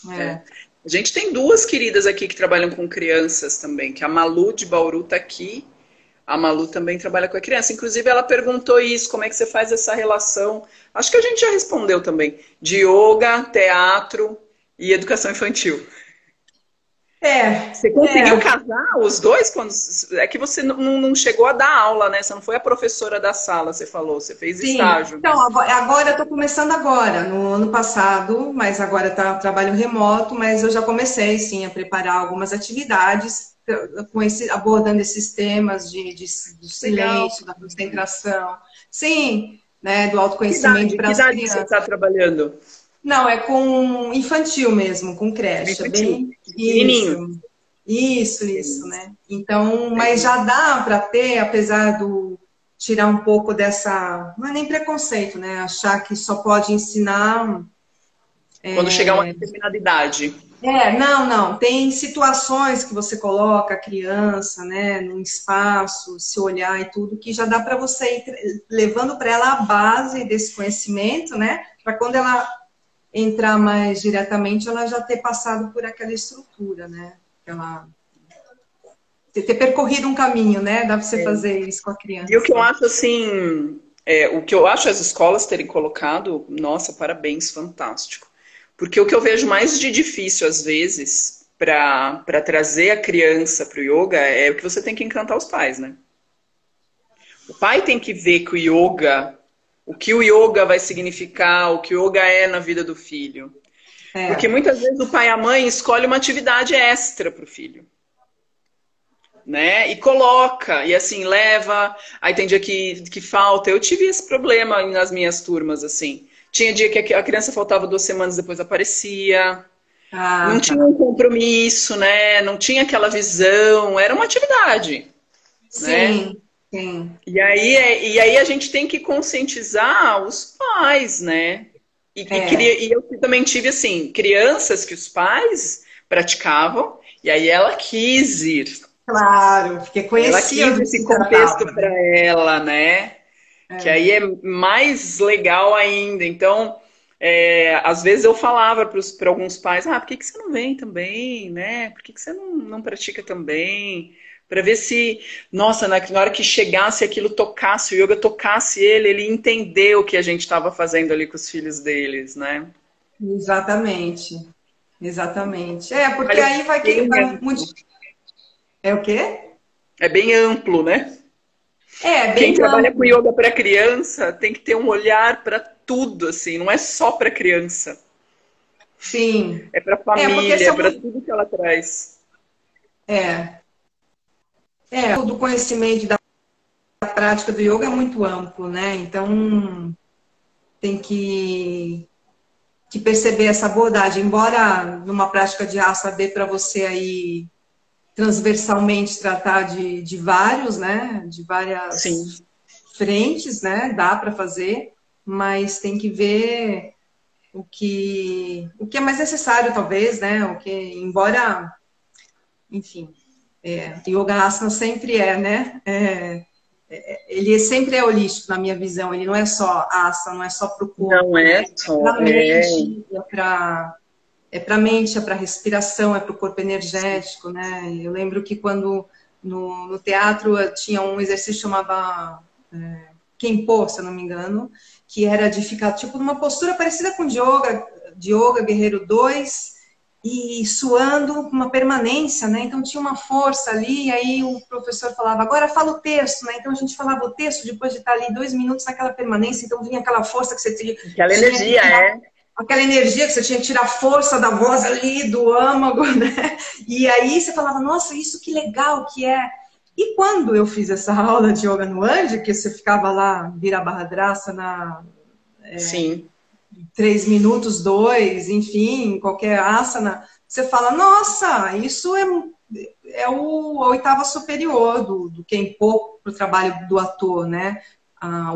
A: né? É.
B: É.
A: A gente tem duas queridas aqui que trabalham com crianças também, que a Malu de Bauru está aqui. A Malu também trabalha com a criança. Inclusive, ela perguntou isso, como é que você faz essa relação? Acho que a gente já respondeu também. De yoga, teatro e educação infantil.
B: É,
A: Você conseguiu
B: é,
A: casar os dois? Quando... É que você não chegou a dar aula, né? Você não foi a professora da sala, você falou. Você fez
B: sim.
A: estágio.
B: Então, agora eu estou começando agora, no ano passado, mas agora está trabalho remoto, mas eu já comecei, sim, a preparar algumas atividades abordando esses temas do
A: Legal.
B: silêncio, da concentração, sim, né, do autoconhecimento para
A: Que
B: as
A: idade você
B: crianças.
A: está trabalhando?
B: Não, é com infantil mesmo, com
A: No
B: creche, é
A: infantil.
B: bem isso.
A: Pequenininho.
B: Isso,
A: Beleza.
B: né? Então, mas
A: Legal.
B: já dá para ter, apesar do tirar um pouco dessa, não é nem preconceito, né? Achar que só pode ensinar.
A: Quando chegar uma determinada idade.
B: Não. Tem situações que você coloca a criança, né, num espaço, se olhar e tudo, que já dá para você ir levando para ela a base desse conhecimento, né? Para quando ela entrar mais diretamente, ela já ter passado por aquela estrutura, né? Ela ter percorrido um caminho, né? Dá para você fazer isso com a
A: E o que eu
B: criança.
A: acho assim, o que eu acho as escolas terem colocado, nossa, parabéns, fantástico. Porque o que eu vejo mais de difícil às vezes para trazer a criança para o yoga é o que você tem que encantar os pais, né? O pai tem que ver que o que o yoga vai significar, o que o yoga é na vida do filho. Porque
B: É,
A: muitas vezes o pai e a mãe escolhem uma atividade extra para o filho. Né? E coloca, e assim, leva, aí tem dia que falta. Eu tive esse problema nas minhas turmas, assim. Tinha dia que a criança faltava 2 semanas, depois aparecia. Não
B: ah,
A: tinha
B: tá.
A: um compromisso, né? Não tinha aquela visão, era uma atividade, né?
B: Sim, sim.
A: E aí a gente tem que conscientizar os pais, né?
B: É,
A: E eu também tive, assim, crianças que os pais praticavam, e aí ela quis ir.
B: claro, porque
A: Ela
B: conhecia
A: quis
B: do que
A: esse
B: se
A: contexto
B: tratava,
A: para
B: né?
A: ela, né? Que aí é mais legal ainda. Então, às vezes eu falava para alguns pais, por que você não vem também, né? Por que você não pratica também? Para ver se, nossa, na hora que chegasse aquilo, tocasse, o yoga tocasse ele entender o que a gente estava fazendo ali com os filhos deles, né?
B: Exatamente, exatamente. É, porque
A: Olha,
B: aí
A: bem
B: vai
A: amplo.
B: muito. É o quê?
A: É bem amplo, né?
B: É,
A: Quem
B: bem
A: trabalha com
B: amplo.
A: yoga para criança tem que ter um olhar para tudo, assim, não é só para criança,
B: Sim.
A: é para
B: É, porque
A: família, é
B: são.
A: para tudo que ela traz.
B: É, o do conhecimento da prática do yoga é muito amplo, né? Então, tem que perceber essa abordagem. Embora numa prática de raça dê para você aí transversalmente tratar de vários, né? De
A: Sim,
B: várias frentes, né? Dá para fazer, mas tem que ver o que é mais necessário, talvez, né? O que, embora, enfim, yoga asana sempre é, né? Ele sempre é holístico na minha visão. Ele não é só asana, não é só para o corpo,
A: não
B: né?
A: é
B: É
A: só,
B: para a mente, é para é para a mente, é para a respiração, é para o corpo energético, né? Eu lembro que quando no teatro tinha um exercício que chamava Kenpo, se eu não me engano, que era de ficar tipo numa postura parecida com de yoga Guerreiro 2, e suando com uma permanência, né? Então tinha uma força ali, e aí o professor falava, agora fala o texto, né? Então a gente falava o texto depois de estar ali 2 minutos naquela permanência, então vinha aquela força que você tinha.
A: Aquela energia,
B: Aquela energia que você tinha que tirar a força da voz ali, do âmago, né? E aí você falava, nossa, isso que legal que é. E quando eu fiz essa aula de yoga no Andy, que você ficava lá, Virabhadrasana,
A: Sim.
B: 3 minutos, 2, enfim, qualquer asana, você fala, nossa, isso é a oitava superior do Kenpo para o trabalho do ator, né?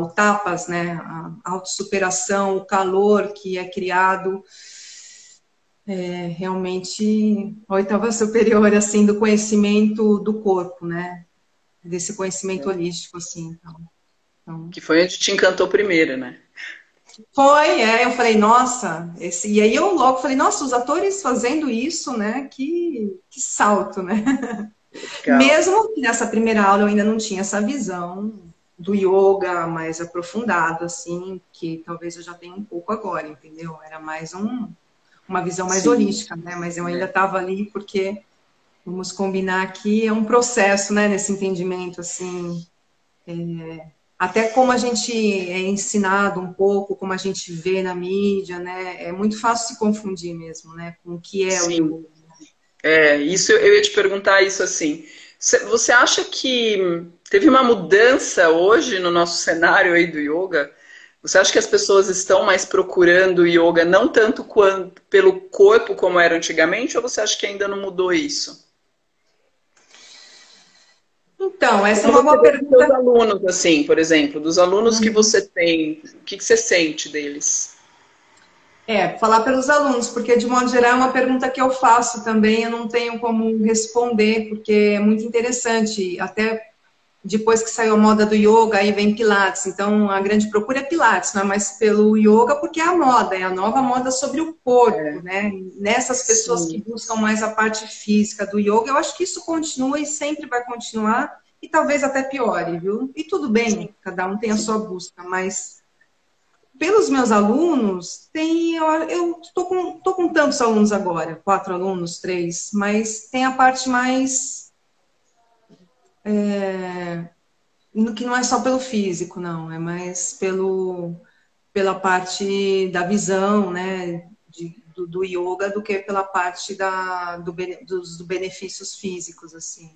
B: O tapas, né? A autossuperação, o calor que é criado, realmente a oitava superior, assim, do conhecimento do corpo, né? Desse conhecimento holístico, assim, então...
A: Que foi onde te encantou primeiro, né?
B: Foi, eu falei, nossa, e aí eu logo falei, nossa, os atores fazendo isso, né, que salto, né?
A: Legal.
B: Mesmo que nessa primeira aula eu ainda não tinha essa visão do yoga mais aprofundado, assim, que talvez eu já tenha um pouco agora, entendeu? Era mais uma visão mais holística, né? Mas eu ainda estava ali porque, vamos combinar que é um processo, né, nesse entendimento, assim, até como a gente é ensinado um pouco, como a gente vê na mídia, né? É muito fácil se confundir mesmo, né? Com o que é o yoga.
A: Isso eu ia te perguntar isso assim. Você acha que teve uma mudança hoje no nosso cenário aí do yoga? Você acha que as pessoas estão mais procurando yoga não tanto quanto pelo corpo como era antigamente, ou você acha que ainda não mudou isso?
B: Então, essa é uma boa pergunta.
A: Dos alunos, assim, por exemplo, dos alunos que você tem, o que você sente deles?
B: Falar pelos alunos, porque de modo geral é uma pergunta que eu faço também, eu não tenho como responder, porque é muito interessante, até depois que saiu a moda do yoga, aí vem Pilates, então a grande procura é Pilates, não é mais pelo yoga, porque é a moda, é a nova moda sobre o corpo, né? Nessas pessoas que buscam mais a parte física do yoga, eu acho que isso continua e sempre vai continuar, e talvez até piore, viu? E tudo bem, cada um tem a sua busca, mas pelos meus alunos, eu tô com tantos alunos agora, 4 alunos, 3, mas tem a parte mais que não é só pelo físico, não, é mais pela parte da visão, né, do yoga, do que pela parte dos benefícios físicos, assim,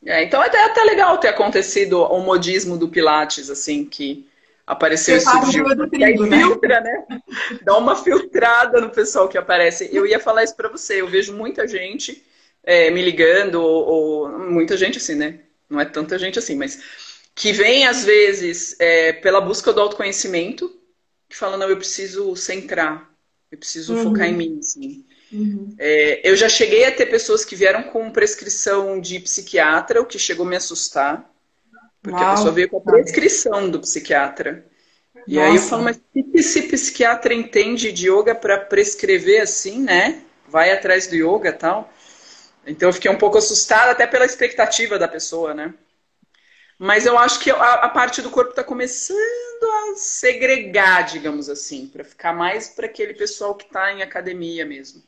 B: né.
A: Então é até legal ter acontecido o modismo do Pilates, assim, que apareceu e surgiu. E aí filtra, né? Dá uma filtrada no pessoal que aparece. Eu ia falar isso pra você, eu vejo muita gente me ligando, ou muita gente assim, né? Não é tanta gente assim, mas que vem, às vezes, pela busca do autoconhecimento, que fala, não, eu preciso centrar, eu preciso focar em mim, assim. Eu já cheguei a ter pessoas que vieram com prescrição de psiquiatra, o que chegou a me assustar, porque a pessoa veio com a prescrição do psiquiatra. E aí eu falo, mas o que esse psiquiatra entende de yoga para prescrever assim, né? Vai atrás do yoga e tal. Então eu fiquei um pouco assustada até pela expectativa da pessoa, né? Mas eu acho que a parte do corpo está começando a segregar, digamos assim, para ficar mais para aquele pessoal que está em academia mesmo.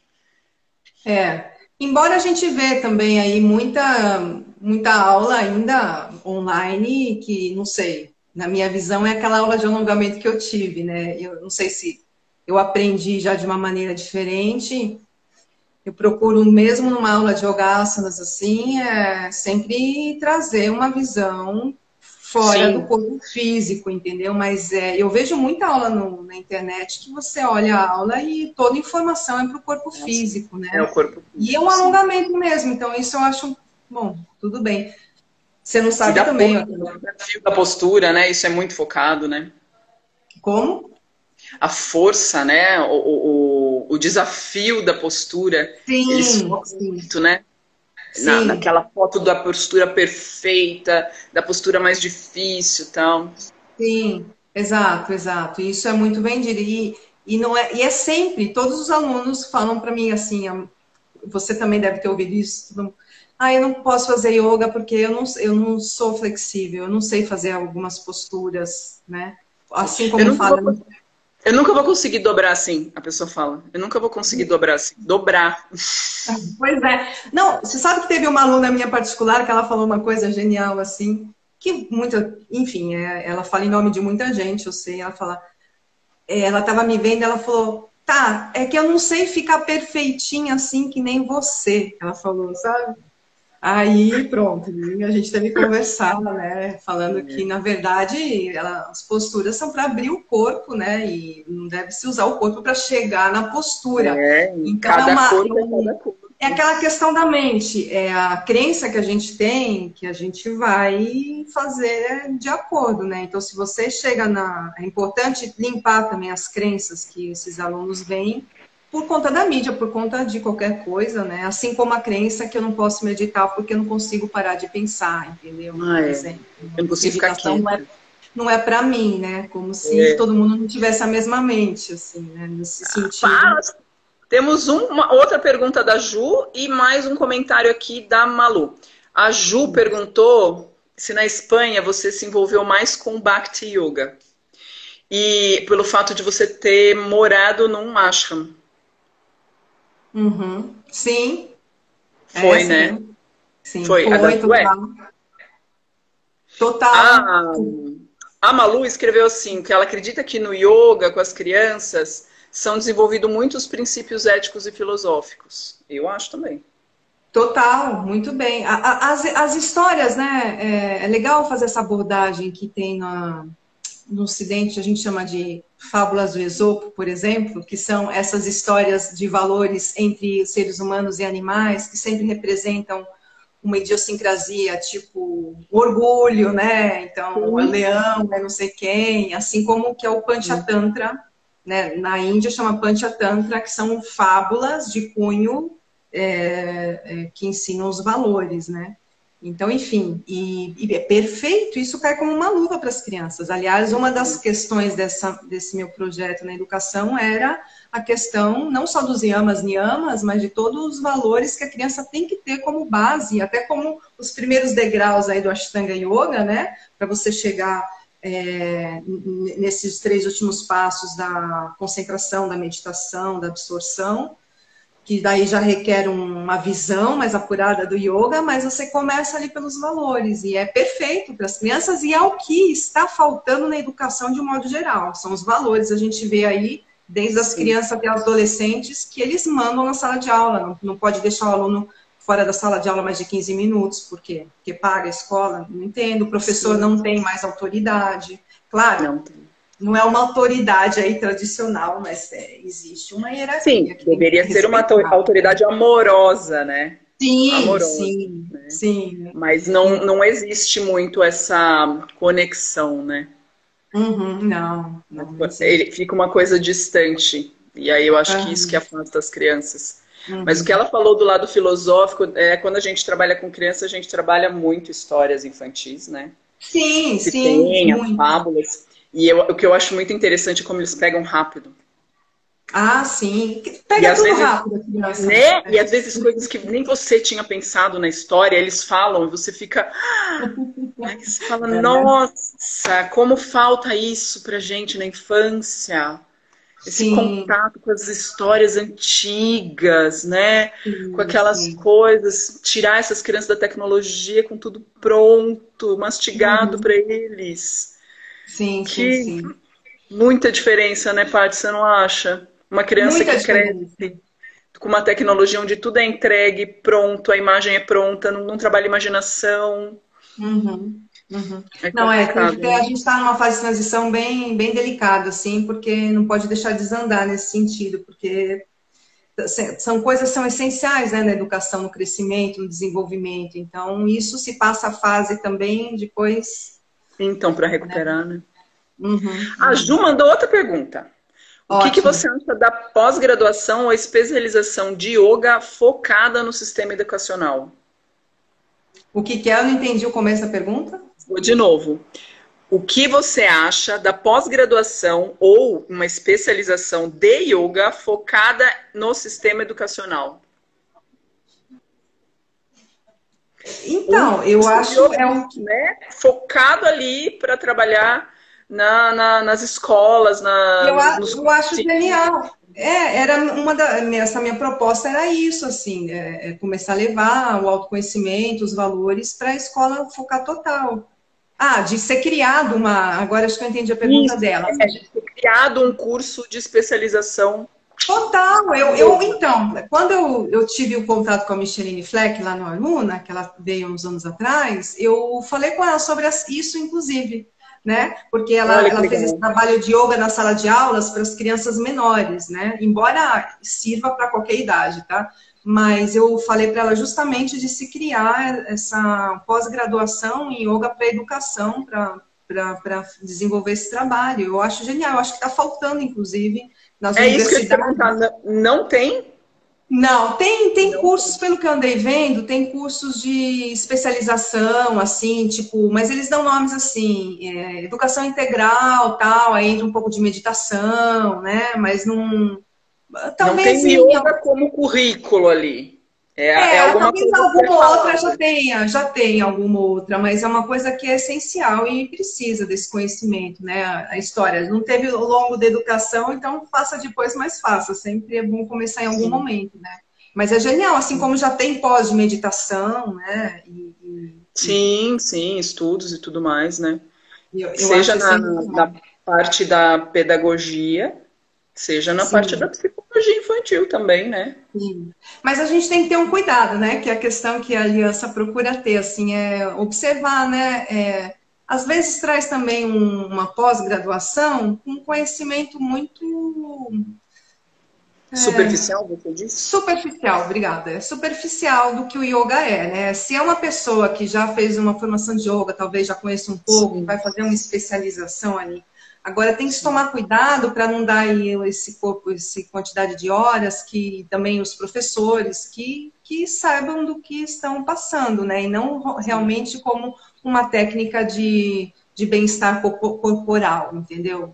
B: Embora a gente vê também aí muita aula ainda online que, não sei, na minha visão é aquela aula de alongamento que eu tive, né? Eu não sei se eu aprendi já de uma maneira diferente. Eu procuro, mesmo numa aula de yogasanas, assim, sempre trazer uma visão fora do corpo físico, entendeu? Mas eu vejo muita aula na internet que você olha a aula e toda informação é para o corpo físico, né?
A: É o corpo físico,
B: e é um alongamento mesmo, então isso eu acho, bom, tudo bem. Você não sabe também.
A: O desafio da postura, né? Isso é muito focado, né?
B: Como?
A: A força, né? O desafio da postura.
B: Sim,
A: eles focam muito, né? Naquela foto da postura perfeita, da postura mais difícil e tal.
B: Sim, exato. Isso é muito bem dito. E é sempre, todos os alunos falam para mim assim, você também deve ter ouvido isso, eu não posso fazer yoga porque eu não sou flexível, eu não sei fazer algumas posturas, né? Assim
A: Eu
B: como
A: nunca
B: fala.
A: vou, eu nunca vou conseguir dobrar assim, a pessoa fala. Eu nunca vou conseguir dobrar assim. Dobrar.
B: Pois é. Não, você sabe que teve uma aluna minha particular que ela falou uma coisa genial assim, que muita, enfim, ela fala em nome de muita gente, eu sei, ela estava me vendo, ela falou, tá, é que eu não sei ficar perfeitinha assim que nem você, ela falou, sabe? Aí, pronto, a gente teve que conversar, né? Falando que, na verdade, as posturas são para abrir o corpo, né? E não deve se usar o corpo para chegar na postura. Então,
A: Cada corpo é cada corpo.
B: é aquela questão da mente, é a crença que a gente tem, que a gente vai fazer de acordo, né? Então, se você chega É importante limpar também as crenças que esses alunos veem, por conta da mídia, por conta de qualquer coisa, né? Assim como a crença que eu não posso meditar porque eu não consigo parar de pensar, entendeu? Por exemplo,
A: Eu não consigo ficar
B: meditação
A: quieta.
B: não é para mim, né? Como se todo mundo não tivesse a mesma mente, assim, né? Nesse sentido.
A: Temos uma outra pergunta da Ju e mais um comentário aqui da Malu. A Ju perguntou se na Espanha você se envolveu mais com Bhakti Yoga. E pelo fato de você ter morado num ashram.
B: Uhum. Sim.
A: Foi, né?
B: Sim. Sim,
A: Foi. A da
B: foi,
A: Ju é.
B: total. Total.
A: A Malu escreveu assim, que ela acredita que no yoga, com as crianças, são desenvolvidos muitos princípios éticos e filosóficos. Eu acho também.
B: Total, muito bem. As histórias, né? É legal fazer essa abordagem que tem no Ocidente, a gente chama de fábulas do Esopo, por exemplo, que são essas histórias de valores entre seres humanos e animais, que sempre representam uma idiosincrasia, tipo orgulho, né? Então, o leão é não sei quem, assim como que é o Panchatantra, né? Na Índia chama Panchatantra, que são fábulas de cunho que ensinam os valores, né? Então, enfim, e é perfeito, isso cai como uma luva para as crianças. Aliás, uma das questões desse meu projeto na educação era a questão não só dos yamas, niyamas, mas de todos os valores que a criança tem que ter como base, até como os primeiros degraus aí do Ashtanga Yoga, né? Para você chegar nesses 3 últimos passos da concentração, da meditação, da absorção, que daí já requer uma visão mais apurada do yoga, mas você começa ali pelos valores, e é perfeito para as crianças, e é o que está faltando na educação de um modo geral, são os valores, a gente vê aí, desde as crianças até os adolescentes, que eles mandam na sala de aula, não pode deixar o aluno fora da sala de aula mais de 15 minutos, por quê? Porque paga a escola, não entendo, o professor não tem mais autoridade, claro, não é uma autoridade aí tradicional, mas existe uma hierarquia.
A: Sim, deveria ser uma autoridade amorosa, né?
B: Sim,
A: amorosa,
B: sim,
A: né?
B: sim.
A: Mas não existe muito essa conexão, né?
B: Não.
A: Ele fica uma coisa distante. E aí eu acho que isso que afasta as crianças. Mas o que ela falou do lado filosófico é quando a gente trabalha com criança, a gente trabalha muito histórias infantis, né?
B: Sim,
A: que
B: sim.
A: Tem as fábulas. E o que eu acho muito interessante é como eles pegam rápido.
B: Ah, sim. Pega tudo rápido.
A: Né? E às vezes coisas que nem você tinha pensado na história, eles falam e você fica... Aí você fala, nossa, como falta isso pra gente na infância. Esse contato com as histórias antigas, né? Com aquelas coisas, tirar essas crianças da tecnologia com tudo pronto, mastigado para eles.
B: Sim.
A: Muita diferença, né, Paty? Você não acha? Uma criança que cresce com uma tecnologia onde tudo é entregue, pronto, a imagem é pronta, não trabalha imaginação.
B: Não, a gente está numa fase de transição bem delicada, assim, porque não pode deixar de desandar nesse sentido, porque são essenciais, né, na educação, no crescimento, no desenvolvimento. Então, isso se passa a fase também depois.
A: Então, para recuperar, né? A Ju mandou outra pergunta. O que você acha da pós-graduação ou especialização de yoga focada no sistema educacional?
B: O que é? Eu não entendi o começo da pergunta.
A: Vou de novo. O que você acha da pós-graduação ou uma especialização de yoga focada no sistema educacional?
B: Então, eu acho
A: né, focado ali para trabalhar nas escolas,
B: eu acho genial. Era essa minha proposta era isso, assim, começar a levar o autoconhecimento, os valores para a escola focar total. De ser criado agora acho que eu entendi a pergunta dela.
A: De ser criado um curso de especialização.
B: Total, então, quando eu tive o contato com a Micheline Fleck lá no Aluna, que ela veio uns anos atrás, eu falei com ela sobre isso, inclusive, né? Porque ela fez esse trabalho de yoga na sala de aulas para as crianças menores, né? Embora sirva para qualquer idade, tá? Mas eu falei para ela justamente de se criar essa pós-graduação em yoga para educação, para desenvolver esse trabalho. Eu acho genial, eu acho que está faltando, inclusive, nas universidades.
A: Isso que eu ia perguntar, não tem?
B: Não, tem cursos, pelo que eu andei vendo, tem cursos de especialização, assim, tipo, mas eles dão nomes assim, educação integral, tal, aí entra um pouco de meditação, né, mas não... Talvez
A: não tem yoga como currículo ali. Alguma
B: talvez
A: coisa
B: alguma outra já tenha alguma outra, mas é uma coisa que é essencial e precisa desse conhecimento, né? A história não teve ao longo da educação, então faça depois, mas faça. Sempre é bom começar em algum momento, né? Mas é genial, assim como já tem pós de meditação, né?
A: Sim, estudos e tudo mais, né?
B: Eu
A: seja
B: acho
A: na parte da pedagogia, seja na parte da psicologia infantil também, né?
B: Sim. Mas a gente tem que ter um cuidado, né? Que é a questão que a aliança procura ter, assim, é observar, né? Às vezes traz também uma pós-graduação com conhecimento muito...
A: Superficial, você disse?
B: Superficial, obrigada. É superficial do que o yoga é, né? Se é uma pessoa que já fez uma formação de yoga, talvez já conheça um pouco, vai fazer uma especialização ali. Agora tem que tomar cuidado para não dar aí essa quantidade de horas que também os professores que saibam do que estão passando, né? E não realmente como uma técnica de bem-estar corporal, entendeu?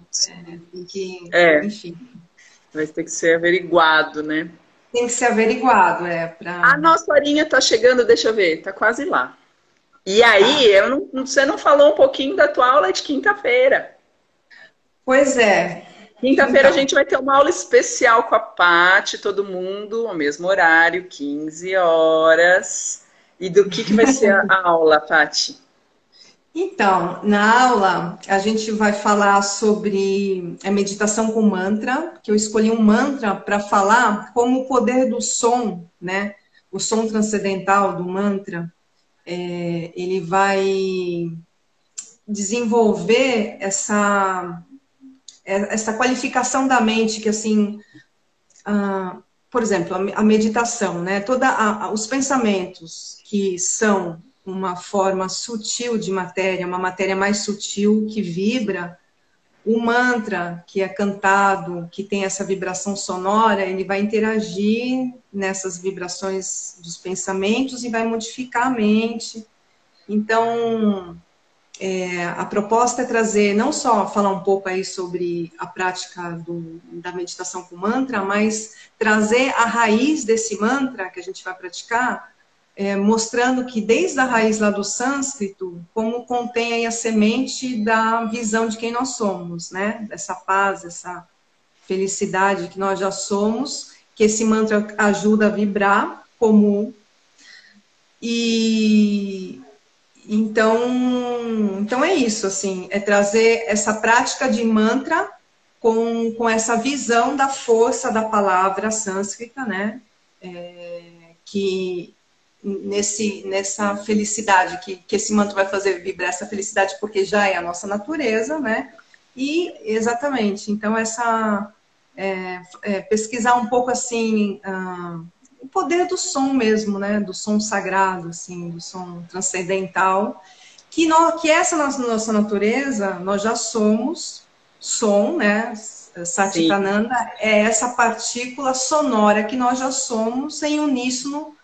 B: Enfim.
A: Vai ter que ser averiguado, né?
B: Tem que ser averiguado,
A: A nossa horinha tá chegando, deixa eu ver, tá quase lá. E aí, você não falou um pouquinho da tua aula de quinta-feira.
B: Pois é.
A: Quinta-feira a gente vai ter uma aula especial com a Paty, todo mundo, ao mesmo horário, 15 horas. E do que vai ser a aula, Paty?
B: Então, na aula, a gente vai falar sobre a meditação com mantra, que eu escolhi um mantra para falar como o poder do som, né? O som transcendental do mantra, ele vai desenvolver essa qualificação da mente que, assim, por exemplo, a meditação, né? Os pensamentos que são uma forma sutil de matéria, uma matéria mais sutil que vibra, o mantra que é cantado, que tem essa vibração sonora, ele vai interagir nessas vibrações dos pensamentos e vai modificar a mente. Então, a proposta é trazer, não só falar um pouco aí sobre a prática da meditação com mantra, mas trazer a raiz desse mantra que a gente vai praticar, mostrando que desde a raiz lá do sânscrito, como contém aí a semente da visão de quem nós somos, né? Dessa paz, essa felicidade que nós já somos, que esse mantra ajuda a vibrar como... Então é isso, assim, é trazer essa prática de mantra com essa visão da força da palavra sânscrita, né? Que nessa felicidade, que esse mantra vai fazer vibrar essa felicidade, porque já é a nossa natureza, né? E, exatamente, então pesquisar um pouco, assim, o poder do som mesmo, né? Do som sagrado, assim, do som transcendental, que essa nossa natureza, nós já somos som, né? Satchitananda é essa partícula sonora que nós já somos em uníssono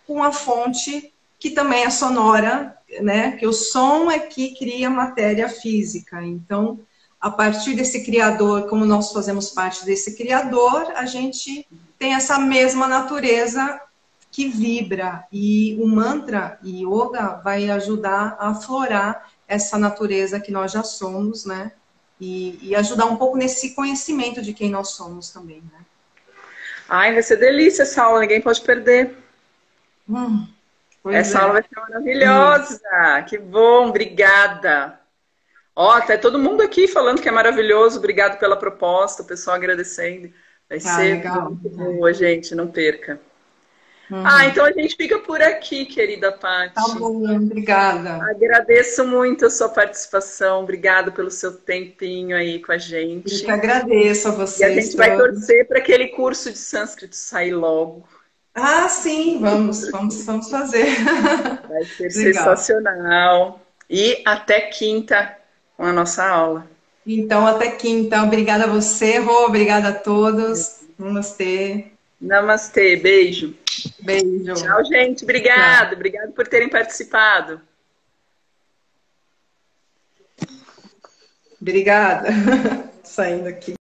B: com a fonte que também é sonora, né? Que o som é que cria matéria física. Então, a partir desse criador, como nós fazemos parte desse criador, a gente tem essa mesma natureza que vibra. E o mantra yoga vai ajudar a aflorar essa natureza que nós já somos, né? E ajudar um pouco nesse conhecimento de quem nós somos também, né?
A: Ai, vai ser delícia essa aula, ninguém pode perder. Essa aula vai ser maravilhosa. Que bom, obrigada. Ó, tá todo mundo aqui falando que é maravilhoso. Obrigado pela proposta, o pessoal agradecendo. Vai ser
B: legal,
A: muito boa, gente, não perca. Então a gente fica por aqui, querida Paty.
B: Tá bom, obrigada.
A: Agradeço muito a sua participação. Obrigada pelo seu tempinho aí com a gente.
B: Eu que agradeço a vocês.
A: E a gente vai torcer para aquele curso de sânscrito sair logo.
B: Ah, sim, vamos fazer.
A: Vai ser sensacional. E até quinta com a nossa aula.
B: Então, até quinta. Obrigada a você, Rô. Obrigada a todos. Namastê.
A: Namastê. Beijo.
B: Beijo.
A: Tchau, gente. Obrigado. Obrigado por terem participado.
B: Obrigada. Saindo aqui.